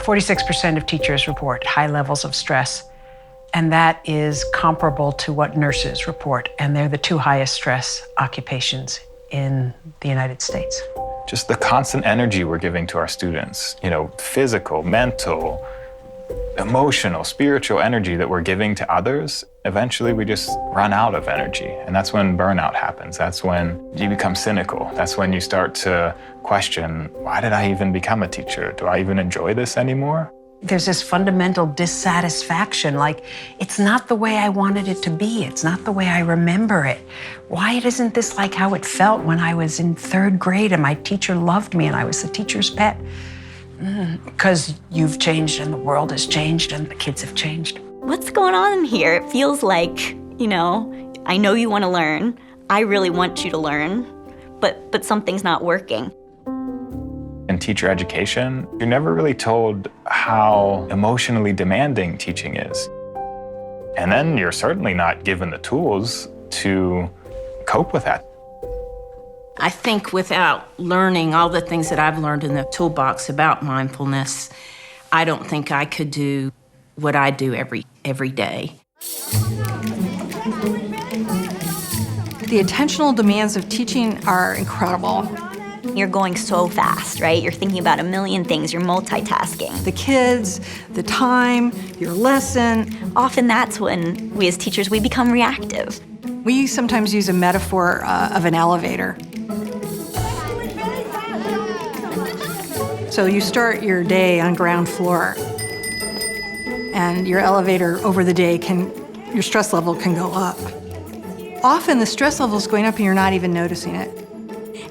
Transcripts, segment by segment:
46% of teachers report high levels of stress, and that is comparable to what nurses report, and they're the two highest stress occupations in the United States. Just the constant energy we're giving to our students, physical, mental, emotional, spiritual energy that we're giving to others, eventually we just run out of energy. And that's when burnout happens. That's when you become cynical. That's when you start to question, why did I even become a teacher? Do I even enjoy this anymore? There's this fundamental dissatisfaction, like, it's not the way I wanted it to be. It's not the way I remember it. Why isn't this like how it felt when I was in 3rd grade and my teacher loved me and I was the teacher's pet? Because you've changed and the world has changed and the kids have changed. What's going on here? It feels like, I know you want to learn. I really want you to learn, but something's not working. In teacher education, you're never really told how emotionally demanding teaching is. And then you're certainly not given the tools to cope with that. I think without learning all the things that I've learned in the Toolbox about mindfulness, I don't think I could do what I do every day. The attentional demands of teaching are incredible. You're going so fast, right? You're thinking about a million things, you're multitasking. The kids, the time, your lesson. Often that's when we as teachers, we become reactive. We sometimes use a metaphor of an elevator. So you start your day on ground floor, and your elevator over the day your stress level can go up. Often the stress level is going up and you're not even noticing it.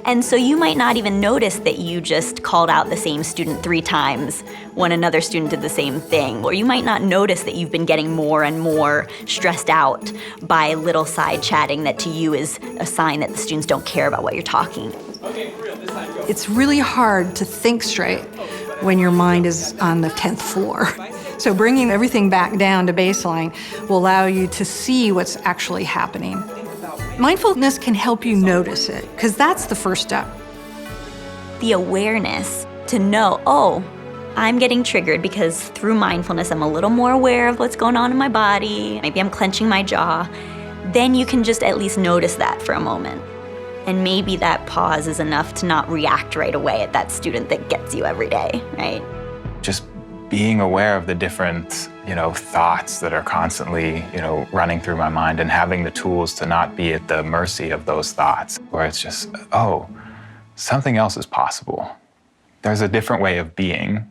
And so you might not even notice that you just called out the same student 3 times when another student did the same thing. Or you might not notice that you've been getting more and more stressed out by little side chatting that to you is a sign that the students don't care about what you're talking. It's really hard to think straight when your mind is on the 10th floor. So bringing everything back down to baseline will allow you to see what's actually happening. Mindfulness can help you notice it, because that's the first step. The awareness to know, oh, I'm getting triggered because through mindfulness, I'm a little more aware of what's going on in my body. Maybe I'm clenching my jaw. Then you can just at least notice that for a moment. And maybe that pause is enough to not react right away at that student that gets you every day, right? Just being aware of the different, thoughts that are constantly, running through my mind, and having the tools to not be at the mercy of those thoughts, where it's just, oh, something else is possible. There's a different way of being.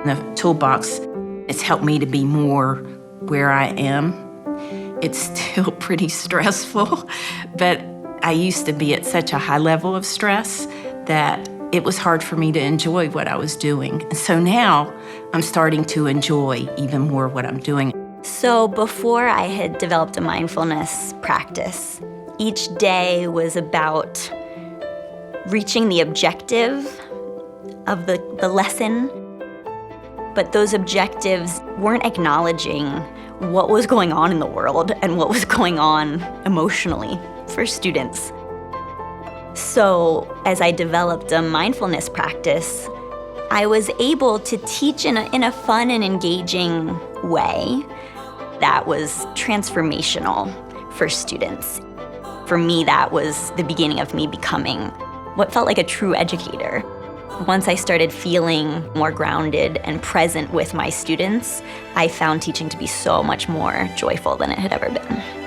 The Toolbox, it's helped me to be more where I am. It's still pretty stressful, but I used to be at such a high level of stress that it was hard for me to enjoy what I was doing. So now I'm starting to enjoy even more what I'm doing. So before I had developed a mindfulness practice, each day was about reaching the objective of the lesson, but those objectives weren't acknowledging what was going on in the world and what was going on emotionally for students. So as I developed a mindfulness practice, I was able to teach in a fun and engaging way that was transformational for students. For me, that was the beginning of me becoming what felt like a true educator. Once I started feeling more grounded and present with my students, I found teaching to be so much more joyful than it had ever been.